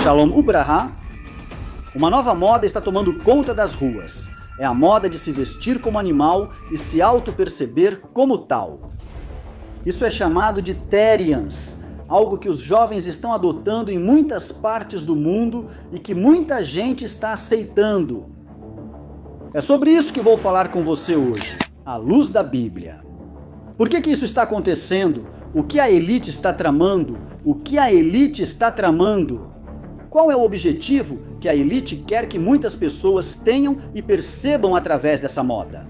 Shalom Ubraha. Uma nova moda está tomando conta das ruas. É a moda de se vestir como animal e se auto-perceber como tal. Isso é chamado de Terians, algo que os jovens estão adotando em muitas partes do mundo e que muita gente está aceitando. É sobre isso que vou falar com você hoje, à luz da Bíblia. Por que isso está acontecendo? O que a elite está tramando? O que a elite está tramando? Qual é o objetivo que a elite quer que muitas pessoas tenham e percebam através dessa moda?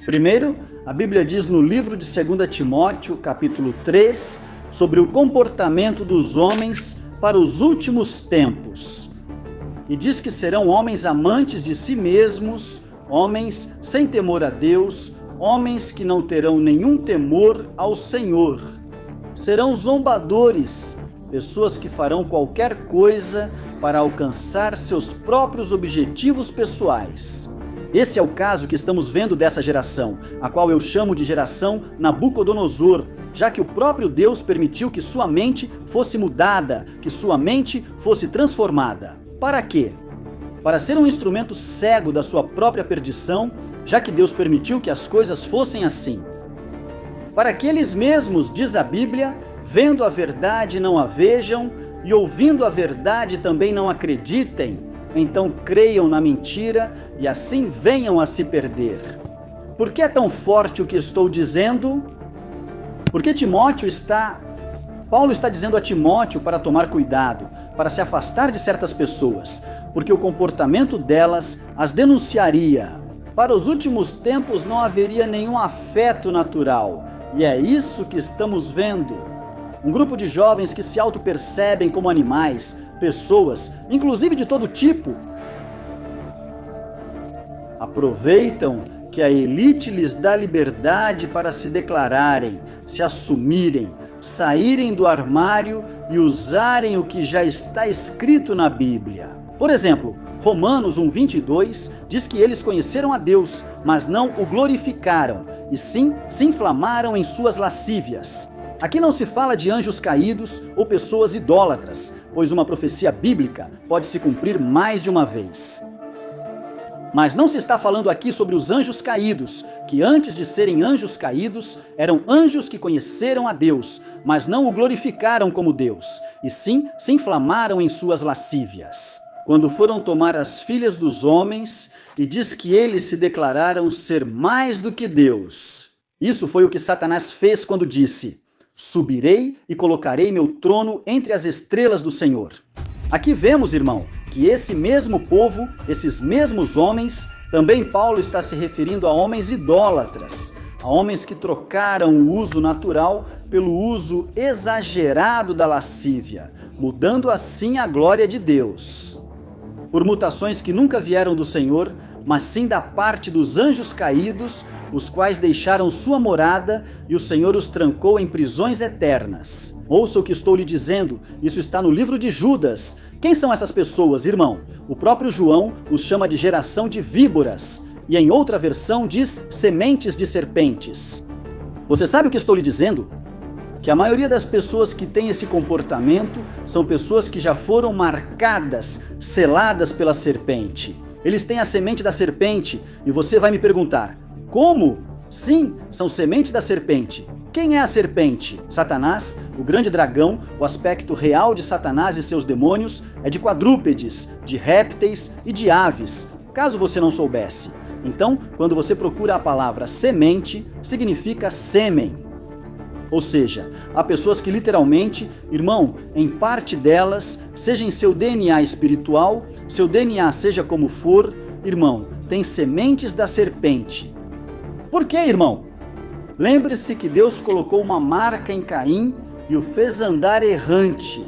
Primeiro, a Bíblia diz no livro de 2 Timóteo, capítulo 3, sobre o comportamento dos homens para os últimos tempos. E diz que serão homens amantes de si mesmos, homens sem temor a Deus, homens que não terão nenhum temor ao Senhor. Serão zombadores, pessoas que farão qualquer coisa para alcançar seus próprios objetivos pessoais. Esse é o caso que estamos vendo dessa geração, a qual eu chamo de geração Nabucodonosor, já que o próprio Deus permitiu que sua mente fosse mudada, que sua mente fosse transformada. Para quê? Para ser um instrumento cego da sua própria perdição, já que Deus permitiu que as coisas fossem assim. Para que eles mesmos, diz a Bíblia, vendo a verdade não a vejam e ouvindo a verdade também não acreditem, então creiam na mentira e assim venham a se perder. Por que é tão forte o que estou dizendo? Porque Paulo está dizendo a Timóteo para tomar cuidado, para se afastar de certas pessoas, porque o comportamento delas as denunciaria. Para os últimos tempos não haveria nenhum afeto natural, e é isso que estamos vendo. Um grupo de jovens que se auto-percebem como animais, pessoas, inclusive de todo tipo. Aproveitam que a elite lhes dá liberdade para se declararem, se assumirem, saírem do armário e usarem o que já está escrito na Bíblia. Por exemplo, Romanos 1:22 diz que eles conheceram a Deus, mas não o glorificaram, e sim se inflamaram em suas lascívias. Aqui não se fala de anjos caídos ou pessoas idólatras, pois uma profecia bíblica pode se cumprir mais de uma vez. Mas não se está falando aqui sobre os anjos caídos, que antes de serem anjos caídos, eram anjos que conheceram a Deus, mas não o glorificaram como Deus, e sim se inflamaram em suas lascívias. Quando foram tomar as filhas dos homens, e diz que eles se declararam ser mais do que Deus. Isso foi o que Satanás fez quando disse: subirei e colocarei meu trono entre as estrelas do Senhor. Aqui vemos, irmão, que esse mesmo povo, esses mesmos homens, também Paulo está se referindo a homens idólatras, a homens que trocaram o uso natural pelo uso exagerado da lascívia, mudando assim a glória de Deus. Por mutações que nunca vieram do Senhor, mas sim da parte dos anjos caídos, os quais deixaram sua morada e o Senhor os trancou em prisões eternas. Ouça o que estou lhe dizendo, isso está no livro de Judas. Quem são essas pessoas, irmão? O próprio João os chama de geração de víboras, e em outra versão diz sementes de serpentes. Você sabe o que estou lhe dizendo? Que a maioria das pessoas que tem esse comportamento são pessoas que já foram marcadas, seladas pela serpente. Eles têm a semente da serpente e você vai me perguntar, como? Sim, são sementes da serpente. Quem é a serpente? Satanás, o grande dragão. O aspecto real de Satanás e seus demônios é de quadrúpedes, de répteis e de aves, caso você não soubesse. Então, quando você procura a palavra semente, significa sêmen. Ou seja, há pessoas que literalmente, irmão, em parte delas, seja em seu DNA espiritual, seu DNA seja como for, irmão, tem sementes da serpente. Por quê, irmão? Lembre-se que Deus colocou uma marca em Caim e o fez andar errante.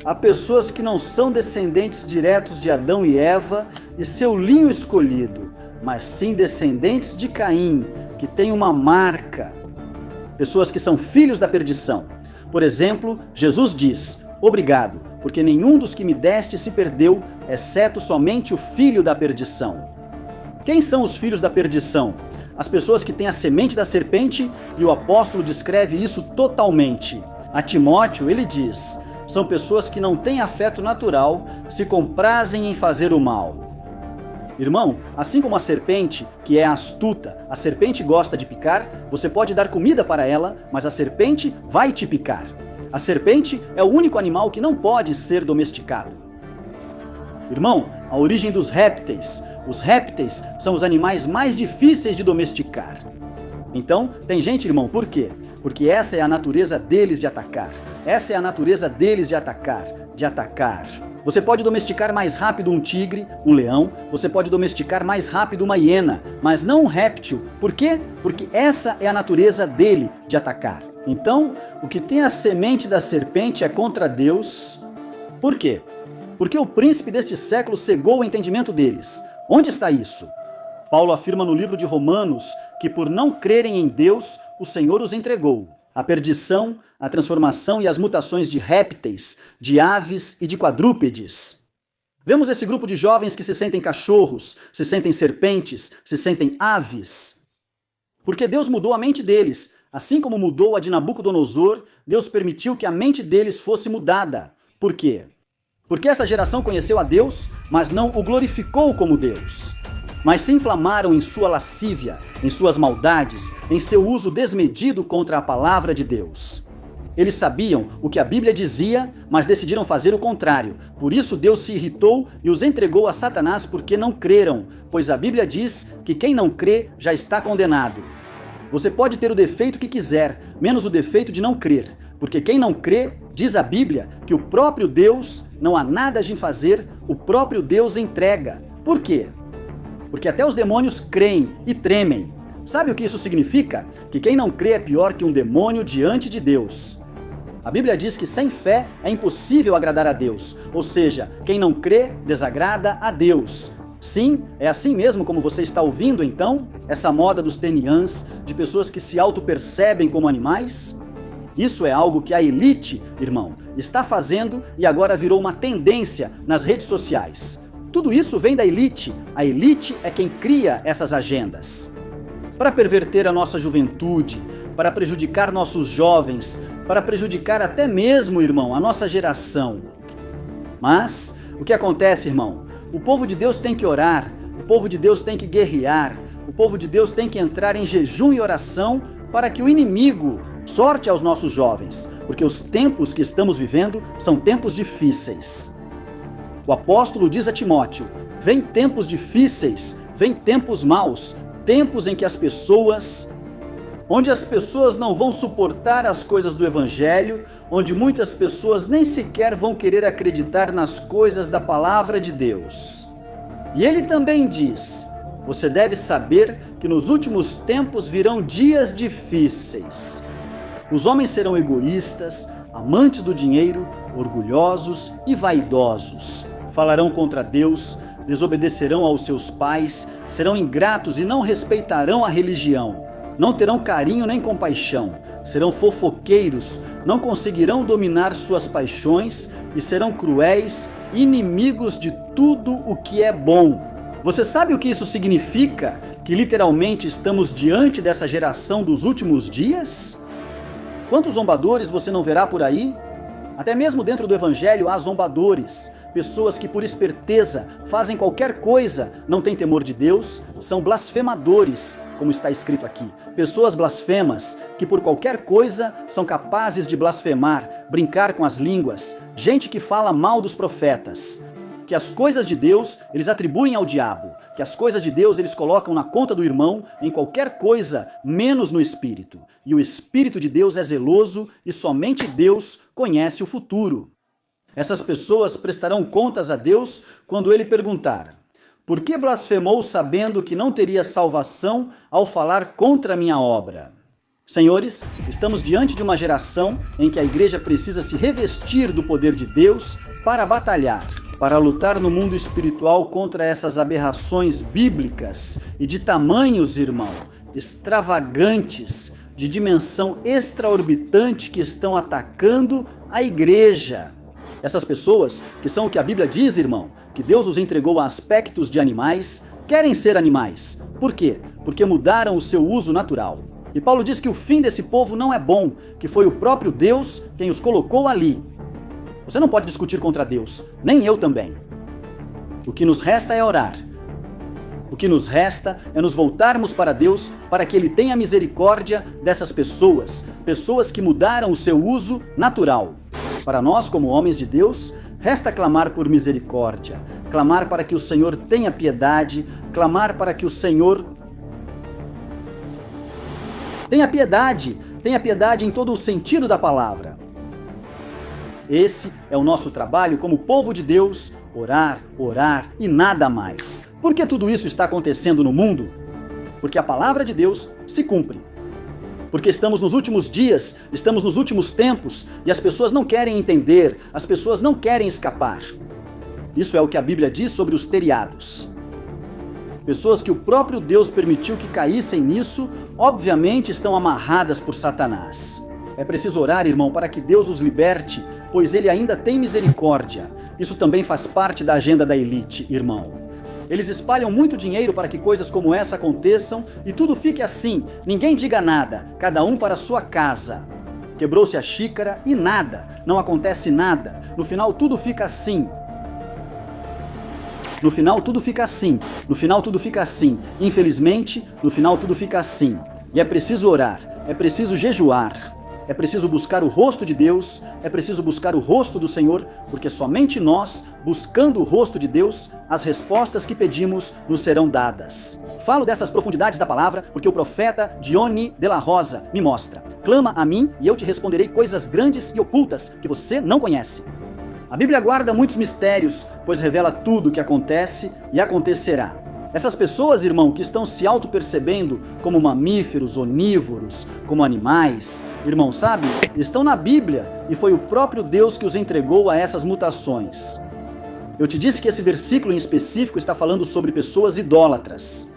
Há pessoas que não são descendentes diretos de Adão e Eva e seu linho escolhido, mas sim descendentes de Caim, que tem uma marca. Pessoas que são filhos da perdição. Por exemplo, Jesus diz: obrigado, porque nenhum dos que me deste se perdeu, exceto somente o filho da perdição. Quem são os filhos da perdição? As pessoas que têm a semente da serpente, e o apóstolo descreve isso totalmente. A Timóteo ele diz: são pessoas que não têm afeto natural, se comprazem em fazer o mal. Irmão, assim como a serpente, que é astuta, a serpente gosta de picar, você pode dar comida para ela, mas a serpente vai te picar. A serpente é o único animal que não pode ser domesticado. Irmão, a origem dos répteis. Os répteis são os animais mais difíceis de domesticar. Então, tem gente, irmão, por quê? Porque essa é a natureza deles de atacar. Essa é a natureza deles de atacar, de atacar. Você pode domesticar mais rápido um tigre, um leão, você pode domesticar mais rápido uma hiena, mas não um réptil. Por quê? Porque essa é a natureza dele de atacar. Então, o que tem a semente da serpente é contra Deus. Por quê? Porque o príncipe deste século cegou o entendimento deles. Onde está isso? Paulo afirma no livro de Romanos que por não crerem em Deus, o Senhor os entregou. A perdição, a transformação e as mutações de répteis, de aves e de quadrúpedes. Vemos esse grupo de jovens que se sentem cachorros, se sentem serpentes, se sentem aves. Porque Deus mudou a mente deles. Assim como mudou a de Nabucodonosor, Deus permitiu que a mente deles fosse mudada. Por quê? Porque essa geração conheceu a Deus, mas não o glorificou como Deus. Mas se inflamaram em sua lascívia, em suas maldades, em seu uso desmedido contra a palavra de Deus. Eles sabiam o que a Bíblia dizia, mas decidiram fazer o contrário. Por isso Deus se irritou e os entregou a Satanás porque não creram, pois a Bíblia diz que quem não crê já está condenado. Você pode ter o defeito que quiser, menos o defeito de não crer, porque quem não crê, diz a Bíblia, que o próprio Deus, não há nada de fazer, o próprio Deus entrega. Por quê? Porque até os demônios creem e tremem. Sabe o que isso significa? Que quem não crê é pior que um demônio diante de Deus. A Bíblia diz que sem fé é impossível agradar a Deus, ou seja, quem não crê desagrada a Deus. Sim, é assim mesmo como você está ouvindo então? Essa moda dos teniãs, de pessoas que se auto-percebem como animais? Isso é algo que a elite, irmão, está fazendo e agora virou uma tendência nas redes sociais. Tudo isso vem da elite. A elite é quem cria essas agendas. Para perverter a nossa juventude, para prejudicar nossos jovens, para prejudicar até mesmo, irmão, a nossa geração. Mas, o que acontece, irmão? O povo de Deus tem que orar, o povo de Deus tem que guerrear, o povo de Deus tem que entrar em jejum e oração para que o inimigo sorte aos nossos jovens, porque os tempos que estamos vivendo são tempos difíceis. O apóstolo diz a Timóteo: vem tempos difíceis, vem tempos maus, tempos em que onde as pessoas não vão suportar as coisas do evangelho, onde muitas pessoas nem sequer vão querer acreditar nas coisas da palavra de Deus. E ele também diz: você deve saber que nos últimos tempos virão dias difíceis. Os homens serão egoístas, amantes do dinheiro, orgulhosos e vaidosos. Falarão contra Deus, desobedecerão aos seus pais, serão ingratos e não respeitarão a religião. Não terão carinho nem compaixão, serão fofoqueiros, não conseguirão dominar suas paixões e serão cruéis, inimigos de tudo o que é bom. Você sabe o que isso significa? Que literalmente estamos diante dessa geração dos últimos dias? Quantos zombadores você não verá por aí? Até mesmo dentro do evangelho há zombadores, pessoas que por esperteza fazem qualquer coisa, não têm temor de Deus, são blasfemadores, como está escrito aqui. Pessoas blasfemas que por qualquer coisa são capazes de blasfemar, brincar com as línguas, gente que fala mal dos profetas. Que as coisas de Deus eles atribuem ao diabo, que as coisas de Deus eles colocam na conta do irmão em qualquer coisa, menos no Espírito. E o Espírito de Deus é zeloso e somente Deus conhece o futuro. Essas pessoas prestarão contas a Deus quando ele perguntar: por que blasfemou sabendo que não teria salvação ao falar contra a minha obra? Senhores, estamos diante de uma geração em que a igreja precisa se revestir do poder de Deus para batalhar, para lutar no mundo espiritual contra essas aberrações bíblicas e de tamanhos, irmão, extravagantes, de dimensão extraorbitante que estão atacando a igreja. Essas pessoas, que são o que a Bíblia diz, irmão, que Deus os entregou a aspectos de animais, querem ser animais. Por quê? Porque mudaram o seu uso natural. E Paulo diz que o fim desse povo não é bom, que foi o próprio Deus quem os colocou ali. Você não pode discutir contra Deus, nem eu também. O que nos resta é orar. O que nos resta é nos voltarmos para Deus para que Ele tenha misericórdia dessas pessoas, pessoas que mudaram o seu uso natural. Para nós, como homens de Deus, resta clamar por misericórdia, clamar para que o Senhor tenha piedade, clamar para que o Senhor tenha piedade em todo o sentido da palavra. Esse é o nosso trabalho como povo de Deus, orar, orar e nada mais. Por que tudo isso está acontecendo no mundo? Porque a palavra de Deus se cumpre. Porque estamos nos últimos dias, estamos nos últimos tempos, e as pessoas não querem entender, as pessoas não querem escapar. Isso é o que a Bíblia diz sobre os teriados. Pessoas que o próprio Deus permitiu que caíssem nisso, obviamente estão amarradas por Satanás. É preciso orar, irmão, para que Deus os liberte, pois Ele ainda tem misericórdia. Isso também faz parte da agenda da elite, irmão. Eles espalham muito dinheiro para que coisas como essa aconteçam e tudo fique assim, ninguém diga nada, cada um para sua casa. Quebrou-se a xícara e nada, não acontece nada. No final tudo fica assim. No final tudo fica assim. Infelizmente, no final tudo fica assim. E é preciso orar, é preciso jejuar. É preciso buscar o rosto de Deus, é preciso buscar o rosto do Senhor, porque somente nós, buscando o rosto de Deus, as respostas que pedimos nos serão dadas. Falo dessas profundidades da palavra porque o profeta Diony de la Rosa me mostra. Clama a mim e eu te responderei coisas grandes e ocultas que você não conhece. A Bíblia guarda muitos mistérios, pois revela tudo o que acontece e acontecerá. Essas pessoas, irmão, que estão se auto-percebendo como mamíferos, onívoros, como animais, irmão, sabe? Estão na Bíblia e foi o próprio Deus que os entregou a essas mutações. Eu te disse que esse versículo em específico está falando sobre pessoas idólatras.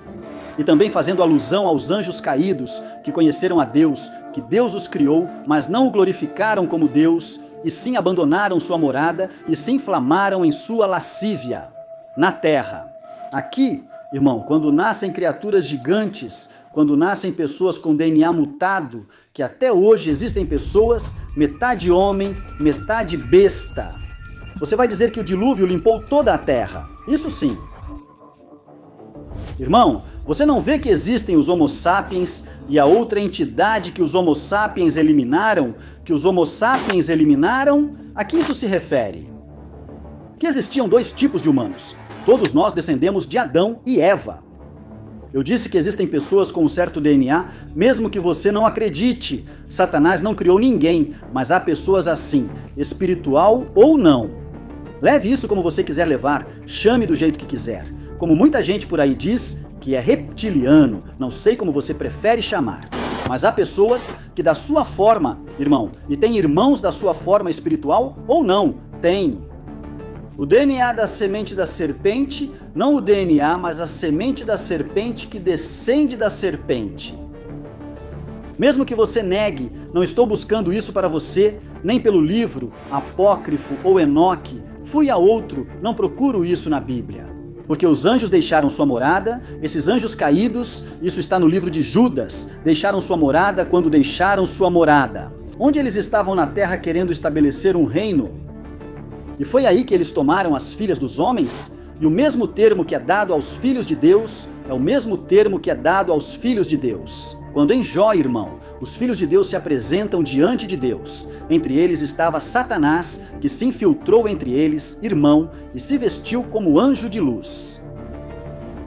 E também fazendo alusão aos anjos caídos que conheceram a Deus, que Deus os criou, mas não o glorificaram como Deus, e sim abandonaram sua morada e se inflamaram em sua lascívia na terra. Aqui, irmão, quando nascem criaturas gigantes, quando nascem pessoas com DNA mutado, que até hoje existem pessoas, metade homem, metade besta. Você vai dizer que o dilúvio limpou toda a terra. Isso sim. Irmão, você não vê que existem os Homo sapiens e a outra entidade que os Homo sapiens eliminaram? A que isso se refere? Que existiam dois tipos de humanos. Todos nós descendemos de Adão e Eva. Eu disse que existem pessoas com um certo DNA, mesmo que você não acredite. Satanás não criou ninguém, mas há pessoas assim, espiritual ou não. Leve isso como você quiser levar, chame do jeito que quiser. Como muita gente por aí diz, que é reptiliano, não sei como você prefere chamar. Mas há pessoas que da sua forma, irmão, e tem irmãos da sua forma espiritual ou não, tem. O DNA da semente da serpente, não o DNA, mas a semente da serpente que descende da serpente. Mesmo que você negue, não estou buscando isso para você, nem pelo livro, apócrifo ou Enoque, fui a outro, não procuro isso na Bíblia. Porque os anjos deixaram sua morada, esses anjos caídos, isso está no livro de Judas, deixaram sua morada quando deixaram sua morada. Onde eles estavam na terra querendo estabelecer um reino. E foi aí que eles tomaram as filhas dos homens? E o mesmo termo que é dado aos filhos de Deus é o mesmo termo que é dado aos filhos de Deus. Quando em Jó, irmão, os filhos de Deus se apresentam diante de Deus. Entre eles estava Satanás, que se infiltrou entre eles, irmão, e se vestiu como anjo de luz.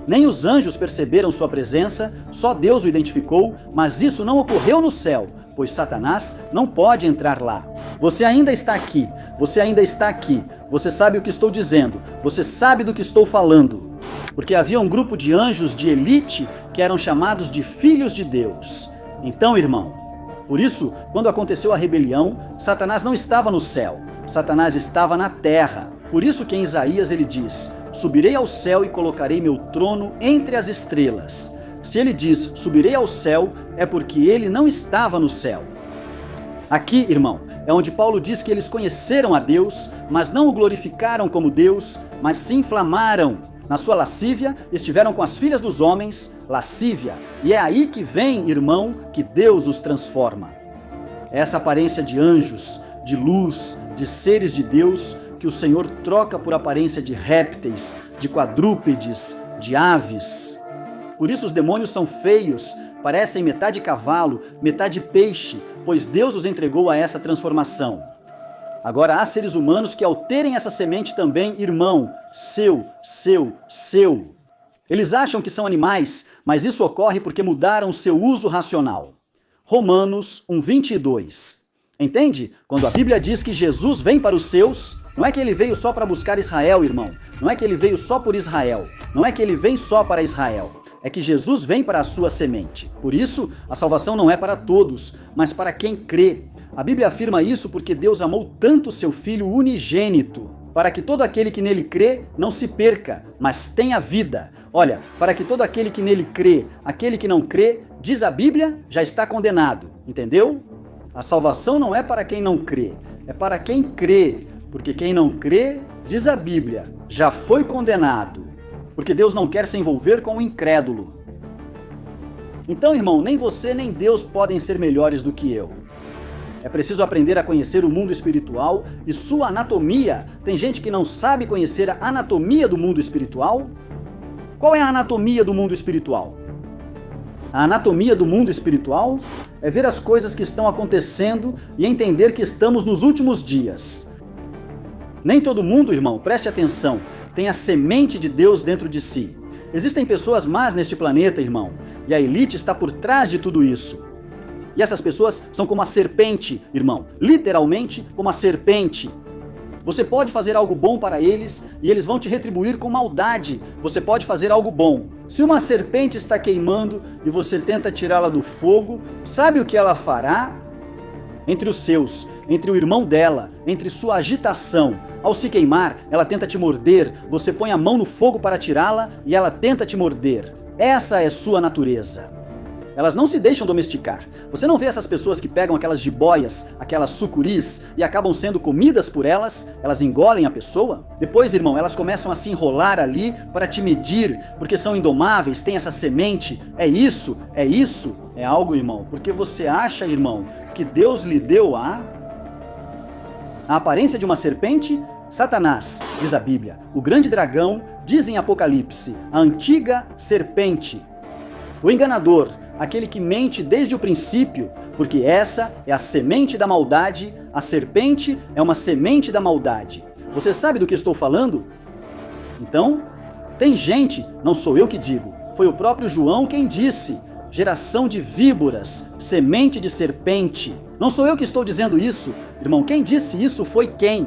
Nem os anjos perceberam sua presença, só Deus o identificou, mas isso não ocorreu no céu, pois Satanás não pode entrar lá. Você ainda está aqui, você sabe o que estou dizendo, você sabe do que estou falando. Porque havia um grupo de anjos de elite que eram chamados de filhos de Deus. Então, irmão, por isso, quando aconteceu a rebelião, Satanás não estava no céu, Satanás estava na terra. Por isso que em Isaías ele diz: subirei ao céu e colocarei meu trono entre as estrelas. Se ele diz, subirei ao céu, é porque ele não estava no céu. Aqui, irmão, é onde Paulo diz que eles conheceram a Deus, mas não o glorificaram como Deus, mas se inflamaram. Na sua lascívia, estiveram com as filhas dos homens, lascívia. E é aí que vem, irmão, que Deus os transforma. Essa aparência de anjos, de luz, de seres de Deus, que o Senhor troca por aparência de répteis, de quadrúpedes, de aves. Por isso os demônios são feios, parecem metade cavalo, metade peixe, pois Deus os entregou a essa transformação. Agora há seres humanos que, ao terem essa semente também, irmão, seu. Eles acham que são animais, mas isso ocorre porque mudaram seu uso racional. Romanos 1:22. Entende? Quando a Bíblia diz que Jesus vem para os seus, não é que ele veio só para buscar Israel, irmão. Não é que ele veio só por Israel. Não é que ele vem só para Israel. É que Jesus vem para a sua semente. Por isso, a salvação não é para todos, mas para quem crê. A Bíblia afirma isso porque Deus amou tanto seu Filho unigênito, para que todo aquele que nele crê não se perca, mas tenha vida. Olha, para que todo aquele que nele crê, aquele que não crê, diz a Bíblia, já está condenado. Entendeu? A salvação não é para quem não crê, é para quem crê, porque quem não crê, diz a Bíblia, já foi condenado, porque Deus não quer se envolver com o incrédulo. Então, irmão, nem você nem Deus podem ser melhores do que eu. É preciso aprender a conhecer o mundo espiritual e sua anatomia. Tem gente que não sabe conhecer a anatomia do mundo espiritual. Qual é a anatomia do mundo espiritual? A anatomia do mundo espiritual é ver as coisas que estão acontecendo e entender que estamos nos últimos dias. Nem todo mundo, irmão, preste atenção, tem a semente de Deus dentro de si. Existem pessoas más neste planeta, irmão, e a elite está por trás de tudo isso. E essas pessoas são como a serpente, irmão, literalmente como a serpente. Você pode fazer algo bom para eles e eles vão te retribuir com maldade. Você pode fazer algo bom. Se uma serpente está queimando e você tenta tirá-la do fogo, sabe o que ela fará? Entre os seus, entre o irmão dela, entre sua agitação. Ao se queimar, ela tenta te morder, você põe a mão no fogo para tirá-la e ela tenta te morder. Essa é sua natureza. Elas não se deixam domesticar. Você não vê essas pessoas que pegam aquelas jiboias, aquelas sucuris e acabam sendo comidas por elas? Elas engolem a pessoa? Depois, irmão, elas começam a se enrolar ali para te medir, porque são indomáveis, têm essa semente. É isso. É algo, irmão, porque você acha, irmão, que Deus lhe deu a aparência de uma serpente? Satanás, diz a Bíblia, o grande dragão, diz em Apocalipse, a antiga serpente. O enganador, aquele que mente desde o princípio, porque essa é a semente da maldade, a serpente é uma semente da maldade. Você sabe do que estou falando? Então, tem gente, não sou eu que digo, foi o próprio João quem disse, geração de víboras, semente de serpente. Não sou eu que estou dizendo isso, irmão, quem disse isso foi quem?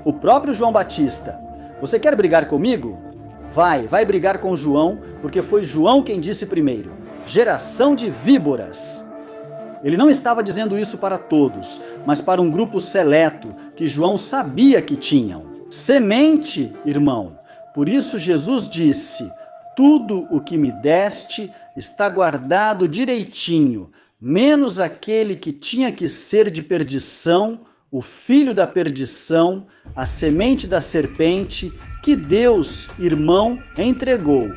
O próprio João Batista. Você quer brigar comigo? Vai brigar com João, porque foi João quem disse primeiro. Geração de víboras. Ele não estava dizendo isso para todos, mas para um grupo seleto que João sabia que tinham. Semente, irmão. Por isso Jesus disse, tudo o que me deste está guardado direitinho, menos aquele que tinha que ser de perdição, o filho da perdição, a semente da serpente, que Deus, irmão, entregou.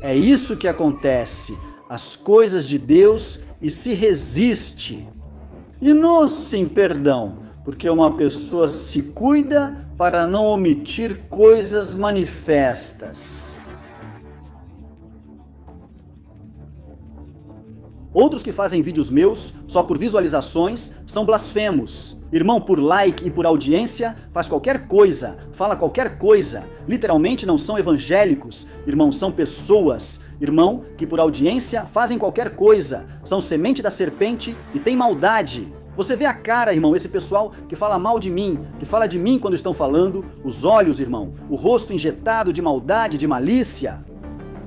É isso que acontece. As coisas de Deus e se resiste. E não sim, perdão, porque uma pessoa se cuida para não omitir coisas manifestas. Outros que fazem vídeos meus, só por visualizações, são blasfemos. Irmão, por like e por audiência, faz qualquer coisa, fala qualquer coisa. Literalmente não são evangélicos, irmão, são pessoas, irmão, que por audiência fazem qualquer coisa. São semente da serpente e tem maldade. Você vê a cara, irmão, esse pessoal que fala mal de mim, que fala de mim quando estão falando, os olhos, irmão, o rosto injetado de maldade, de malícia.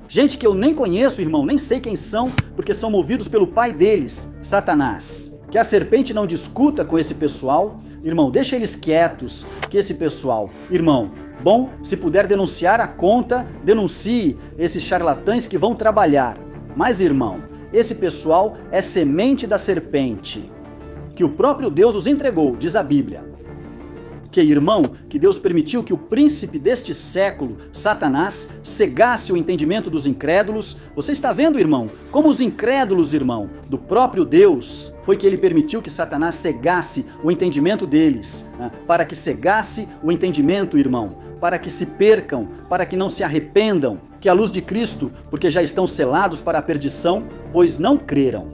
Gente que eu nem conheço, irmão, nem sei quem são, porque são movidos pelo pai deles, Satanás. Que a serpente não discuta com esse pessoal, irmão, deixa eles quietos, que esse pessoal, irmão, bom, se puder denunciar a conta, denuncie esses charlatães que vão trabalhar. Mas, irmão, esse pessoal é semente da serpente, que o próprio Deus os entregou, diz a Bíblia. que, irmão, que Deus permitiu que o príncipe deste século, Satanás, cegasse o entendimento dos incrédulos. Você está vendo, irmão, como os incrédulos, irmão, do próprio Deus, foi que ele permitiu que Satanás cegasse o entendimento deles, né? Para que cegasse o entendimento, irmão, para que se percam, para que não se arrependam, que a luz de Cristo, porque já estão selados para a perdição, pois não creram.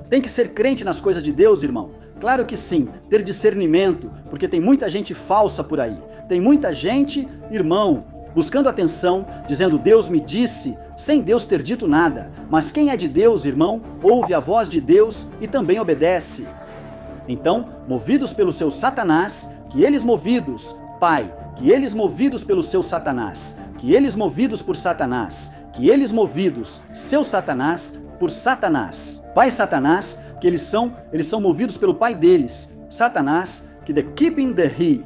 Tem que ser crente nas coisas de Deus, irmão. Claro que sim, ter discernimento, porque tem muita gente falsa por aí. Tem muita gente, irmão, buscando atenção, dizendo Deus me disse, sem Deus ter dito nada. Mas quem é de Deus, irmão, ouve a voz de Deus e também obedece. Então, movidos pelo seu Satanás, que eles movidos, Pai, que eles movidos pelo seu Satanás, que eles movidos por Satanás, que eles movidos, seu Satanás, por Satanás. Pai Satanás, que eles são movidos pelo pai deles, Satanás, que the keeping the he,